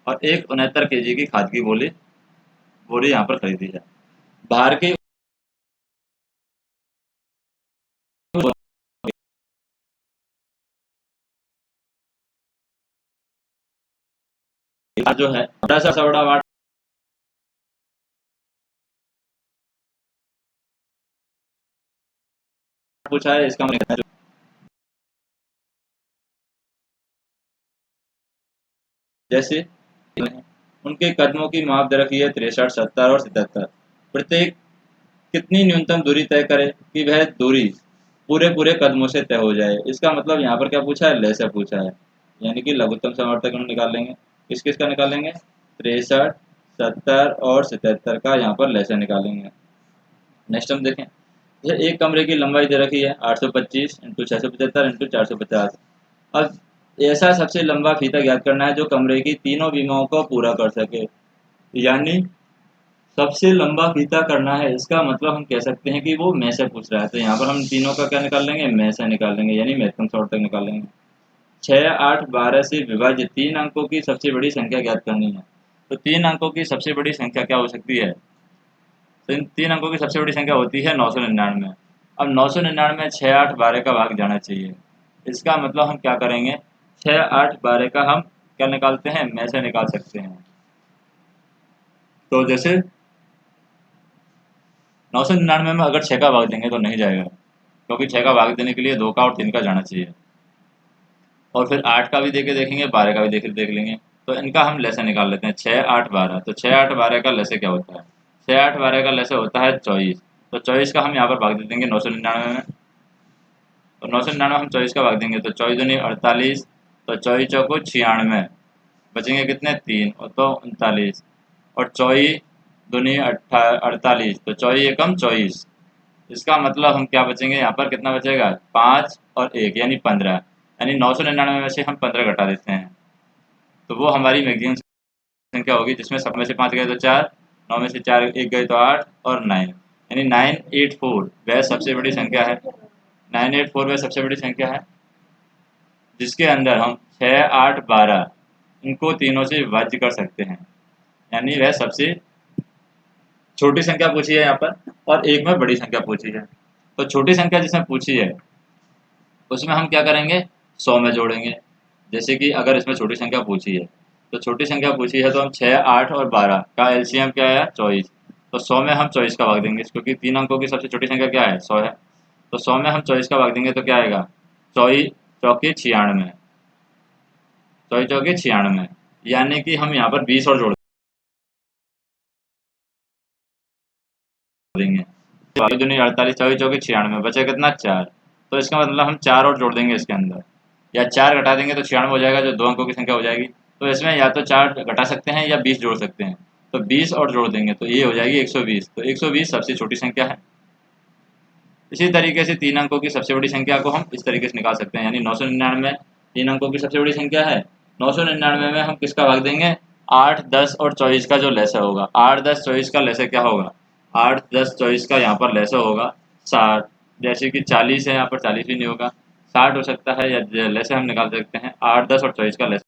और एक 69 केजी की खाद की बोरी यहाँ पर खरीदी है। भार की जो है बड़ा सा बड़ा वाट पूछा है, इसका मतलब जैसे उनके कदमों की माप दे रखी है 63, 70 और 77। प्रत्येक कितनी न्यूनतम दूरी तय करे कि वह दूरी पूरे पूरे कदमों से तय हो जाए। इसका मतलब यहाँ पर क्या पूछा है, लय से पूछा है, यानी कि लघुत्तम समवर्तक हम निकाल लेंगे। किस किस का निकालेंगे, 63, 70 और 77 का यहाँ पर लय से निकालेंगे। नेक्स्ट हम देखें, जैसे एक कमरे की लंबाई दे रखी है 825 इंटू 675 इंटू 450। अब ऐसा सबसे लंबा फीता ज्ञात करना है जो कमरे की तीनों बीमाओं को पूरा कर सके, यानी सबसे लंबा फीता करना है। इसका मतलब हम कह सकते हैं कि वो में से पूछ रहा है, तो यहाँ पर हम तीनों का क्या निकाल लेंगे, में से निकाल लेंगे, यानी महत्तम शॉर्ट तक निकालेंगे। 6, 8, 12 से विभाजित 3 अंकों की सबसे बड़ी संख्या ज्ञात करनी है। तो 3 अंकों की सबसे बड़ी संख्या क्या हो सकती है, तो इन 3 अंकों की सबसे बड़ी संख्या होती है 999। अब 999 में 6, 8, 12 का भाग जाना चाहिए। इसका मतलब हम क्या करेंगे, 6, 8, 12 का हम क्या निकालते हैं, में से निकाल सकते हैं। तो जैसे 999 में अगर 6 का भाग देंगे तो नहीं जाएगा, क्योंकि 6 का भाग देने के लिए 2 का और 3 का जाना चाहिए। और फिर 8 का भी देके देखेंगे, 12 का भी देख लेंगे। तो इनका हम लैसे निकाल लेते हैं। 6, 8, 12। तो 6, 8, 12 का लैसे क्या होता है? 6, 8, 12 का लैसे होता है 24। तो 24 का हम यहाँ पर भाग दे देंगे 999 में। तो 999 हम 24 का भाग देंगे तो 24 दूनी 48। तो 24 चौको 96, बचेंगे कितने? 3 और तो 39। और 24 दूनी 48, तो 24 एकम 24। इसका मतलब हम क्या बचेंगे यहाँ पर? कितना बचेगा? 5 और 1 यानी 15। यानी 999 में से हम 15 घटा देते हैं, तो वो हमारी मैक्सिमम संख्या होगी, जिसमें सब में से 5 गए तो 4, 9 में से 4 1 गए तो 8 और 9, यानी 984 वह सबसे बड़ी संख्या है। 984 वह सबसे बड़ी संख्या है जिसके अंदर हम 6, 8, 12 इनको तीनों से विभाज्य कर सकते हैं। यानी वह सबसे छोटी संख्या पूछी है यहाँ पर, और एक में बड़ी संख्या पूछी है। तो छोटी संख्या जिसमें पूछी है उसमें हम क्या करेंगे? 100 में जोड़ेंगे। जैसे कि अगर इसमें छोटी संख्या पूछी है, तो छोटी संख्या पूछी है तो हम 6, 8 और 12 का एलसीएम क्या है? 24। तो 100 में हम 24 का भाग देंगे, क्योंकि 3 अंकों की सबसे छोटी संख्या क्या है? 100 है। तो 100 में हम 24 का भाग देंगे तो क्या आएगा? 24 चौके 96, 24 चौके 96, यानी कि हम यहाँ पर 20 और जोड़ देंगे। 24 दूनी 48, 24 चौके 96, बचे कितना? 4। तो इसका मतलब हम 4 और जोड़ देंगे इसके अंदर, या 4 घटा देंगे तो 96 हो जाएगा, जो 2 अंकों की संख्या हो जाएगी। तो इसमें या तो 4 घटा सकते हैं या 20 जोड़ सकते हैं। तो 20 और जोड़ देंगे तो ये हो जाएगी 120। तो 120 सबसे छोटी संख्या है। इसी तरीके से 3 अंकों की सबसे बड़ी संख्या को हम इस तरीके से निकाल सकते हैं। यानी 999 3 अंकों की सबसे बड़ी संख्या है। 999 में हम किसका भाग देंगे? 8, 10 और 24 का जो लैसा होगा। 8, 10, 24 का लैसा क्या होगा? 8, 10, 24 का यहाँ पर लैसा होगा 60। जैसे कि 40 है, यहाँ पर 40 भी नहीं होगा, 60 हो सकता है, या लैसे हम निकाल सकते हैं 8, 10 और 24 का लैसे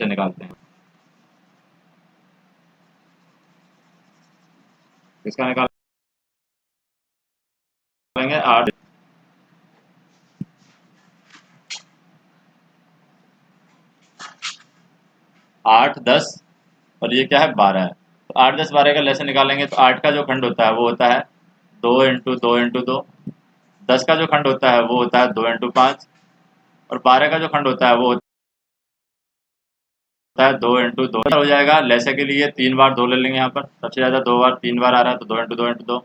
निकालते हैं। किसका निकालेंगे? 8, 8, 10 और ये क्या है? 12 है। तो 8, 10, 12 का लैसे निकालेंगे तो 8 का जो खंड होता है वो होता है 2 इंटू 2 इंटू 2। 10 का जो खंड होता है वो होता है 2 इंटू 5। और 12 का जो खंड होता है वो होता है 2 इंटू 2। हो जाएगा लैसे के लिए 3 बार 2 ले लेंगे, यहाँ पर सबसे ज़्यादा 2 बार 3 बार आ रहा है, तो 2 इंटू 2 इंटू 2।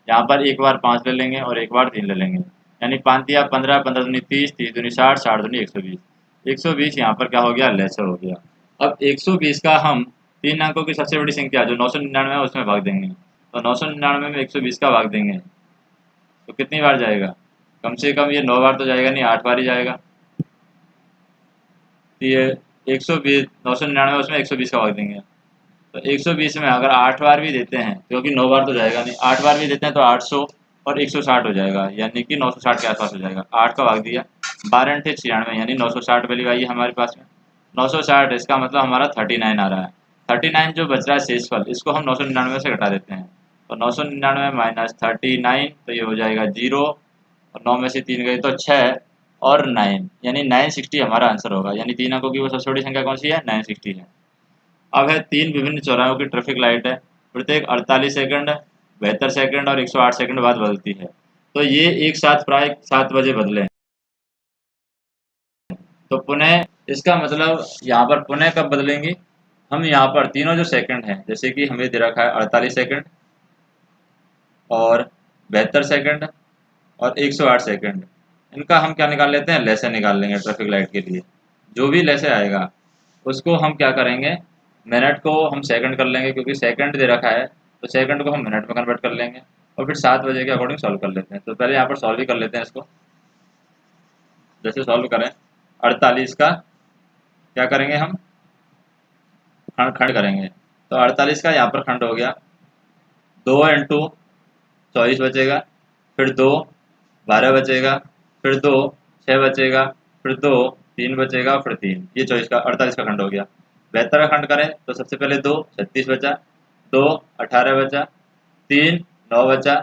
यहाँ पर एक बार 5 ले लेंगे और एक बार 3 ले लेंगे, यानी 5 दिया 15, 15 दूनी 30, 30 दूनी 60, 60 दूनी 120। 120 यहाँ पर क्या हो गया? लैसे हो गया। अब 120 का हम 3 अंकों की सबसे बड़ी संख्या जो 999 है उसमें भाग देंगे। तो 999 में 120 का भाग देंगे तो कितनी बार जाएगा? कम से कम ये 9 बार तो जाएगा नहीं, 8 बार ही जाएगा। तो ये 120, 999 उसमें 120 का भाग देंगे। तो 120 में अगर 8 बार भी देते हैं, क्योंकि 9 बार तो जाएगा नहीं, 8 बार भी देते हैं तो 800 और 160 हो जाएगा, यानी कि 960 के आसपास हो जाएगा। 8 का भाग दिया, 12 × 96, यानी 960 वैल्यू आई है हमारे पास में। 960, इसका मतलब हमारा 39 आ रहा है। 39 जो बच रहा है शेषफल, इसको हम 999 से घटा देते हैं। तो 999 माइनस 39, तो ये हो जाएगा 0, और 9 में से 3 गए तो 6 और 9, यानी 960 हमारा आंसर होगा। यानी 3 अंकों की वो सबसे बड़ी संख्या कौन सी है? 960 है। अब है 3 विभिन्न चौराहों की ट्रैफिक लाइट है, प्रत्येक 48 सेकंड, 72 सेकंड और 108 सेकंड बाद बदलती है। तो ये एक साथ प्राय 7 बजे बदले। तो पुनः इसका मतलब यहाँ पर पुनः कब बदलेंगी? हम यहाँ पर तीनों जो सेकंड हैं, जैसे कि हमें दे रखा है 48 सेकंड और 72 सेकंड और 108 सेकंड, इनका हम क्या निकाल लेते हैं? लैसे निकाल लेंगे ट्रैफिक लाइट के लिए। जो भी लैसे आएगा उसको हम क्या करेंगे? मिनट को हम सेकंड कर लेंगे, क्योंकि सेकंड दे रखा है, तो सेकंड को हम मिनट में कन्वर्ट कर लेंगे और फिर 7 बजे के अकॉर्डिंग सॉल्व कर लेते हैं। तो पहले यहाँ पर सॉल्व ही कर लेते हैं इसको। जैसे सॉल्व करें 48 का क्या करेंगे हम? खंड खंड करेंगे। तो 48 का यहाँ पर खंड हो गया 2 इंटू 24 बचेगा, फिर 2 12 बचेगा, फिर 2 6 बचेगा, फिर 2 3 बचेगा, फिर 3, ये 24 का 48 का खंड हो गया। 72 का खंड करें तो सबसे पहले 2 36 बचा, 2 18 बचा, 3 9 बचा,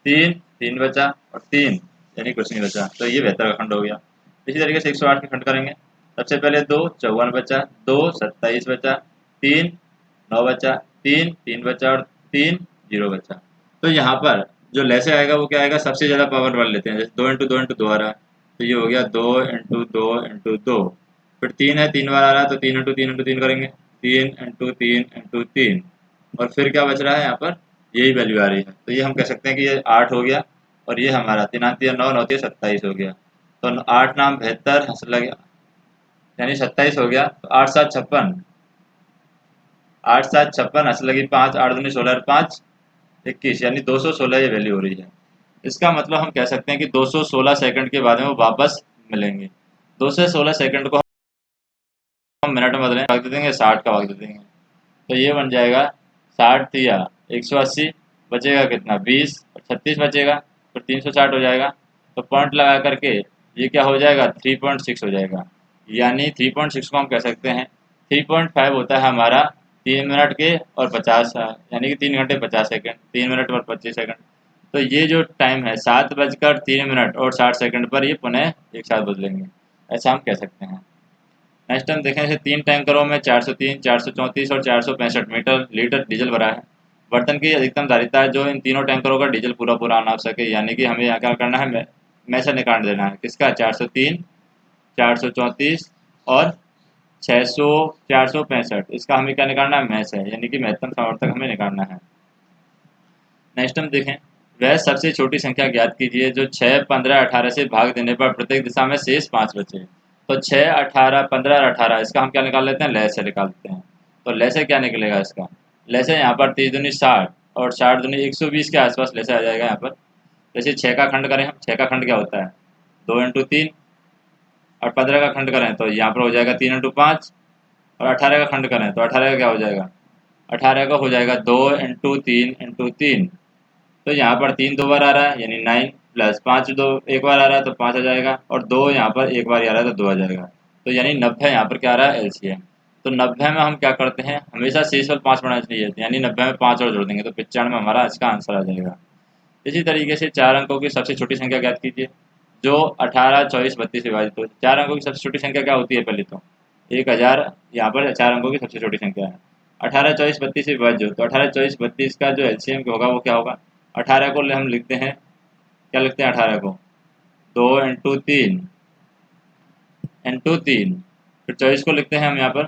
3 3 बचा और 3 यानी कुछ नहीं बचा। तो ये 72 का खंड हो गया। इसी तरीके से 108 का खंड करेंगे। सबसे पहले 2 54 बचा, 2 27 बचा, 3 9 बचा, 3 3 बचा और 3 0 बचा। तो यहाँ पर जो लैसे आएगा वो क्या आएगा? सबसे ज़्यादा पावर वाला लेते हैं। जैसे 2 इंटू 2 इंटू 2 आ रहा है, तो ये हो गया 2 × 2 × 2। फिर 3 है, 3 बार आ रहा है तो 3 × 3 × 3 करेंगे, 3 × 3 × 3। और फिर क्या बच रहा है यहाँ पर, यही वैल्यू आ रही है। तो ये हम कह सकते हैं कि ये 8 हो गया, और ये हमारा 3 8 9 9 27 हो गया। तो 8 नाम 72 हंस लगे, यानी 27 हो गया। तो 8 7 56, 8 7 56 हंस लगी 5, 8 दूनी 16 5 21, यानी 216 ये वैल्यू हो रही है। इसका मतलब हम कह सकते हैं कि 216 सेकंड के बाद में वो वापस मिलेंगे। 216 सेकंड को हम मिनट में बदलें, भाग दे देंगे 60 का भाग दे देंगे, तो ये बन जाएगा 60 दिया 180, बचेगा कितना 20, और 36 बचेगा, फिर 360 हो जाएगा। तो पॉइंट लगा करके ये क्या हो जाएगा 3.6 हो जाएगा। यानी 3.6 को हम कह सकते हैं 3.5 होता है हमारा 3 मिनट के और 50, यानी कि 3 घंटे 50 सेकंड, 3 मिनट और 25 सेकंड। तो ये जो टाइम है 7 बजकर 3 मिनट और 60 सेकंड पर ये पुनः एक साथ बदलेंगे, ऐसा हम कह सकते हैं। नेक्स्ट हम देखें, जैसे 3 टैंकरों में 403, 434 और 465 मीटर लीटर डीजल भरा है। बर्तन की अधिकतम धारिता है जो इन तीनों टैंकरों का डीजल पूरा पूरा आना सके, यानी कि हमें यहाँ क्या करना है, में से निकाल देना है किसका, 403, 434 और 600 465, इसका हमें क्या निकालना है, में से, यानी कि महत्तम सामर्थ्य हमें निकालना है। नेक्स्ट हम देखें, वह सबसे छोटी संख्या ज्ञात कीजिए जो 6 15 18 से भाग देने पर प्रत्येक दिशा में शेष 5 बचे। तो 6 18 15 और 18, इसका हम क्या निकाल लेते हैं, लय से निकाल लेते हैं। तो लय से क्या निकलेगा इसका, लय से यहाँ पर 30 दूनी 60 और 60 दूनी 120 के आसपास लय से आ जाएगा यहाँ पर। जैसे 6 का खंड करें हम, 6 का खंड क्या होता है 2 × 3, और 15 का खंड करें तो यहाँ पर हो जाएगा 3 × 5, और 18 का खंड करें तो 18 का क्या हो जाएगा, 18 का हो जाएगा 2 × 3 × 3। तो यहाँ पर 3 2 बार आ रहा है, यानी 9, प्लस 5 2 एक बार आ रहा है तो 5 आ जाएगा, और 2 यहाँ पर एक बार आ रहा है तो 2 आ जाएगा। तो यानी 90 यहाँ पर क्या आ रहा है, एलसीएम। तो 90 में हम क्या करते हैं, हमेशा शेष पर 5 बढ़ना चाहिए, यानी 90 में 5 और जोड़ देंगे तो 95 हमारा इसका आंसर आ जाएगा। इसी तरीके से 4 अंकों की सबसे छोटी संख्या ज्ञात कीजिए जो 18 24 32 विभाजित हो। 4 अंकों की सबसे छोटी संख्या क्या होती है, पहले तो 1000, यहाँ पर 4 अंकों की सबसे छोटी संख्या है। 18 24 32 से विभाज्य हो, तो 18 24 32 का जो एलसीएम होगा वो क्या होगा, 18 को हम लिखते हैं, क्या लिखते हैं 18 को 2 × 3 फिर 24 को लिखते हैं हम यहाँ पर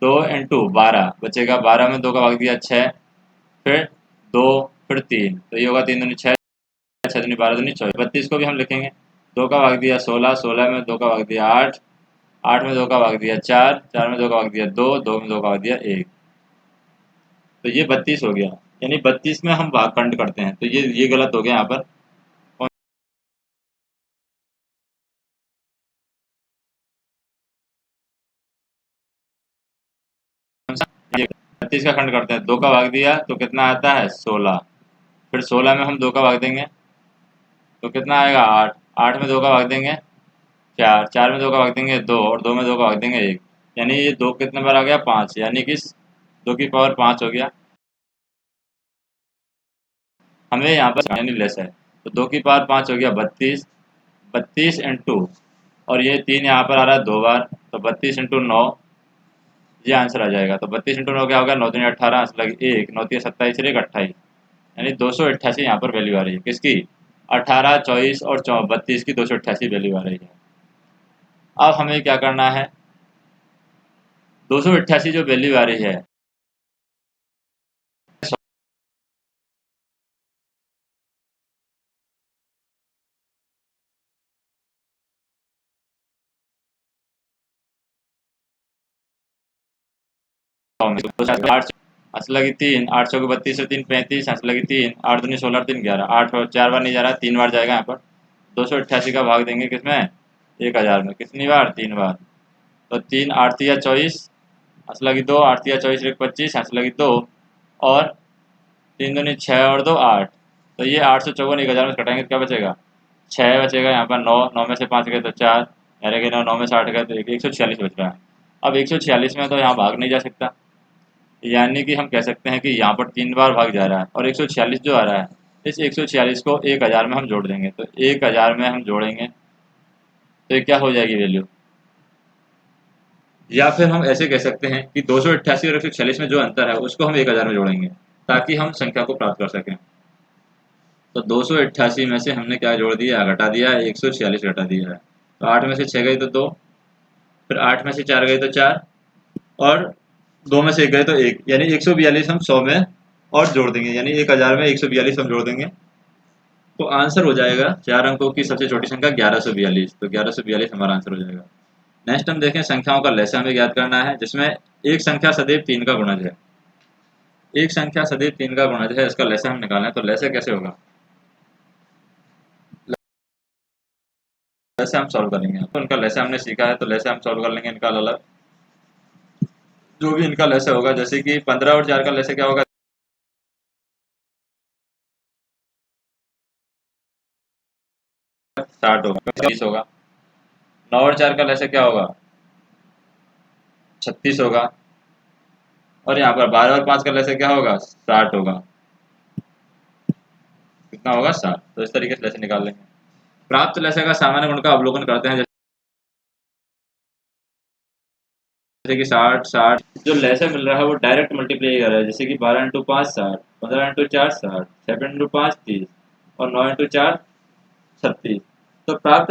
2 × 12, बचेगा 12 में 2 का भाग दिया 6, फिर 2, फिर 3, तो ये होगा 3 दूनी 6, 6 दूनी 12 दूनी 24। 32 को भी हम लिखेंगे, 2 का भाग दिया 16, 16 में 2 का भाग दिया 8, 8 में 2 का भाग दिया 4, 4 में 2 का भाग दिया 2, 2 में 2 का भाग दिया 1, तो ये 32 हो गया। यानी 32 में हम भाग खंड करते हैं, तो ये गलत हो गया यहाँ पर। ये 32 का खंड करते हैं, 2 का भाग दिया तो कितना आता है 16, फिर 16 में हम 2 का भाग देंगे तो कितना आएगा 8, 8 में 2 का भाग देंगे 4, 4 में 2 का भाग देंगे 2, और 2 में 2 का भाग देंगे 1, यानी ये 2 कितने बार आ गया 5, यानी कि 2 की पावर 5 हो गया। हमें यहाँ पर यानी लेस है, तो 2 की पावर 5 हो गया 32, 32 इंटू, और ये 3 यहाँ पर आ रहा है 2 बार, तो 32 इंटू 9, ये आंसर आ जाएगा। तो 32 इंटू 9 क्या होगा, 9 दूनी 18, 1, 9 3 27, 28, यानी 288 यहाँ पर वैल्यू आ रही है किसकी, 18 24 और 32 की 288 वैल्यू आ रही है। अब हमें क्या करना है, 288 जो वैल्यू आ रही है आठ, हंस लगी 3, 8 सौ 32 से 3 35, हंस लगी 3, 8 दूनी 16 3 11, 8 और 4 बार नहीं जा रहा, 3 बार जाएगा यहाँ पर। 288 का भाग देंगे किसमें, 1000 में, कितनी बार 3 बार, तो 3 8 तिया 24, हंस लगी 2, 8 तिया 24 1 25, हंस लगी 2, और 3 दूनी 6 और 2 8, तो ये 854 1000 में कटाएंगे तो क्या बचेगा 6 बचेगा यहाँ पर, 9 9 में से 5 गए तो 4, यानी कि 9 9 में से 8 गए तो 146 बच रहा है। अब 146 में तो यहाँ भाग नहीं जा सकता, यानी कि हम कह सकते हैं कि यहाँ पर 3 बार भाग जा रहा है, और 146 जो आ रहा है, इस 146 को 1000 में हम जोड़ देंगे, तो 1000 में हम जोड़ेंगे तो ये क्या हो जाएगी वैल्यू, या फिर हम ऐसे कह सकते हैं कि 288 और 146 में जो अंतर है उसको हम 1000 में जोड़ेंगे ताकि हम संख्या को प्राप्त कर सकें। तो 288 में से हमने क्या जोड़ दिया, घटा दिया, 146 घटा दिया है। तो 8 में से 6 गई तो 2, फिर 8 में से 4 गई तो 4, और 2 में से 1 गए तो 1, यानी 142 हम 100 में और जोड़ देंगे, यानी 1000 में 142 हम जोड़ देंगे। तो आंसर हो जाएगा 4 अंकों की सबसे छोटी संख्या 1142। तो 1142 हमारा आंसर हो जाएगा। नेक्स्ट हम देखें संख्याओं का लैसा हमें ज्ञात करना है, जिसमें एक संख्या सदैव 3 का गुणज है। एक संख्या सदैव 3 का गुणज है, इसका लैसा हम निकालना है। तो लैसा कैसे होगा, लैसा हम सॉल्व करेंगे। तो इनका लैसा हमने सीखा है, तो लैसा हम सॉल्व कर लेंगे इनका अलग। जो भी इनका लैसा होगा, जैसे कि 15 और 4 का लैसा क्या होगा, 60 होगा, 30 होगा। 9 और 4 का लैसा क्या होगा, 36 होगा। और यहाँ पर 12 और 5 का लैसा क्या होगा, 60 होगा। कितना होगा, 60। तो इस तरीके से लैसा निकाल लेंगे। प्राप्त लैसा का सामान्य गुण का अवलोकन करते हैं, जैसे कि 60 60। जो लैसा मिल रहा है वो डायरेक्ट मल्टीप्लाई कर रहा है, जैसे कि 12 इंटू 5 60, 15 इंटू 4 60, 7 इंटू 5 30, और 9 इंटू 4 36। तो प्राप्त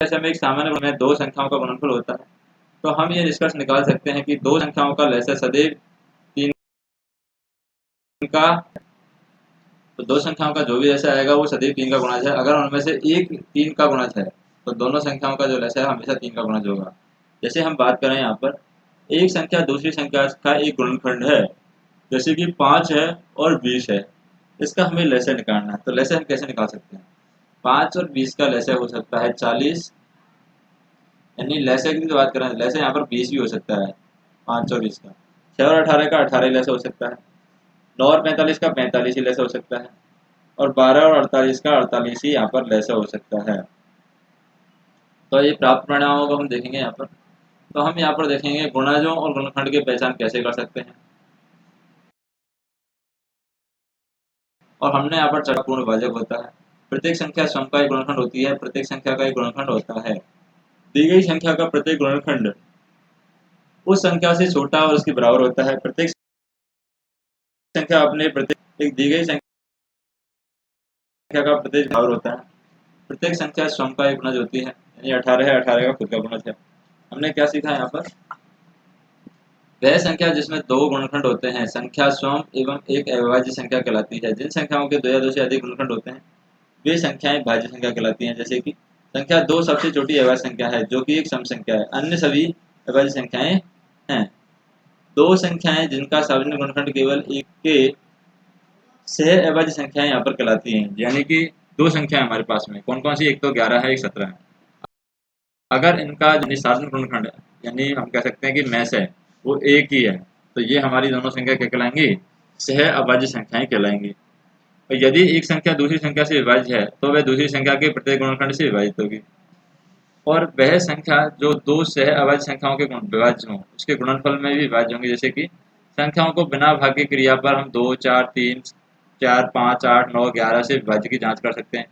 लैसा में एक सामान्य गुण में दो संख्याओं का गुणनफल होता है। तो हम ये निष्कर्ष निकाल सकते हैं कि दो संख्याओं का लैसा सदैव 3 का, तो दो संख्याओं का जो भी लैसा आएगा वो सदैव 3 का गुणज है। अगर उनमें से एक 3 का गुणज है तो दोनों संख्याओं का जो लैसा है हमेशा 3 का गुणज होगा। जैसे हम बात करें यहाँ पर, एक संख्या दूसरी संख्या का एक गुणनखंड है, जैसे कि 5 है और 20 है, इसका हमें लैसा निकालना है। तो लैसा हम कैसे निकाल सकते हैं, 5 और 20 का लैसा हो सकता है 40, यानी लैसा की बात करें, लैसा यहाँ पर 20 भी हो सकता है 5 और 20 का। 6 और 18 का 18 लैसा हो सकता है। 9 और 45 का 45 ही लैसा हो सकता है। और 12 और 48 का 48 ही यहाँ पर लैसा हो सकता है। तो ये प्राप्त परिणामों को हम देखेंगे यहाँ पर। तो हम यहाँ पर देखेंगे गुणजों और गुणनखंड की पहचान कैसे कर सकते हैं। और हमने यहाँ पर चौथा पूर्ण विभाजक होता है। प्रत्येक संख्या स्वयं का एक गुणनखंड होती है, प्रत्येक संख्या का एक गुणनखंड होता है। दी गई संख्या का प्रत्येक गुणनखंड उस संख्या से छोटा और उसके बराबर होता है। प्रत्येक संख्या अपने प्रत्येक एक दी गई संख्या का प्रत्येक बराबर होता है। प्रत्येक संख्या स्वयं का एक गुणज होती है, यानी 18 है, 18 का खुद का गुणज है। हमने क्या सीखा यहाँ पर, वह संख्या जिसमें दो गुणनखंड होते हैं संख्या स्वयं एवं एक अविभाज्य संख्या कहलाती है। जिन संख्याओं के दो या दो से अधिक गुणनखंड होते हैं वे संख्याएं भाज्य संख्या कहलाती हैं। जैसे कि संख्या 2 सबसे छोटी अविभाज्य संख्या है, जो कि एक सम संख्या है, अन्य सभी अविभाज्य संख्याएं हैं। दो संख्याएं जिनका सार्वजनिक गुणनखंड केवल एक के सह अविभाज्य संख्याएं यहाँ पर कहलाती हैं। यानी कि दो संख्याएं हमारे पास में कौन कौन सी, एक तो 11 है, एक 17 है। अगर इनका यानी सार्वजनिक गुणनखंड है, यानी हम कह सकते हैं कि मैस है, वो एक ही है, तो ये हमारी दोनों संख्या क्या कहलाएंगी, सह अभाज्य संख्याएं कहलाएंगी। और यदि एक संख्या दूसरी संख्या से विभाज्य है तो वह दूसरी संख्या के प्रत्येक गुणनखंड से विभाजित होगी। और वह संख्या जो दो सह अभाज्य संख्याओं के विभाज्य हों उसके गुणनफल में भी विभाज्य होंगे। जैसे कि संख्याओं को बिना भाग की क्रिया पर हम 2 4 3 4 5 8 9 11 से विभाज्य की जांच कर सकते हैं।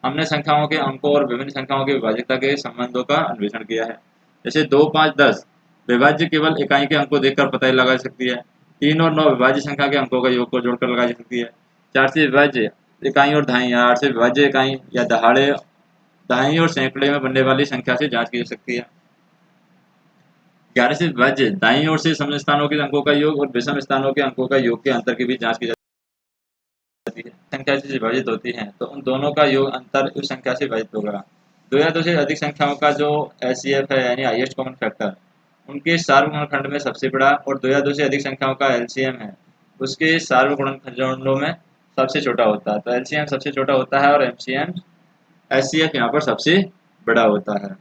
हमने संख्याओं के अंकों और विभिन्न संख्याओं की विभाज्यता के संबंधों का अन्वेषण किया है। जैसे 2 5 10 विभाज्य केवल इकाई के अंक को देखकर पता लगा जा सकती है। 3 और 9 विभाज्य संख्या के अंकों का योग को जोड़कर लगाई जा सकती है। 4 से विभाज्य इकाई और दहाई, 8 से विभाज्य इकाई या दहाड़े दहाई और सैकड़े में बनने वाली संख्या से जांच की जा सकती है। 11 से विभाज्य दाईं ओर से सम स्थानों के अंकों का योग और विषम स्थानों के अंकों का योग के अंतर की भी जांच की जाती है। संख्या से विभाजित होती हैं तो उन दोनों का योग अंतर उस संख्या से विभाजित होगा। दो या दो से अधिक संख्याओं का जो एचसीएफ है यानी हाईएस्ट कॉमन फैक्टर, उनके सार्वगुणनखंड में सबसे बड़ा, और दो या दो से अधिक संख्याओं का एलसीएम है उसके सार्वगुणनखंडों में सबसे छोटा होता है। तो एलसीएम सबसे छोटा होता है और एमसीएम एचसीएफ यहाँ पर सबसे बड़ा होता है।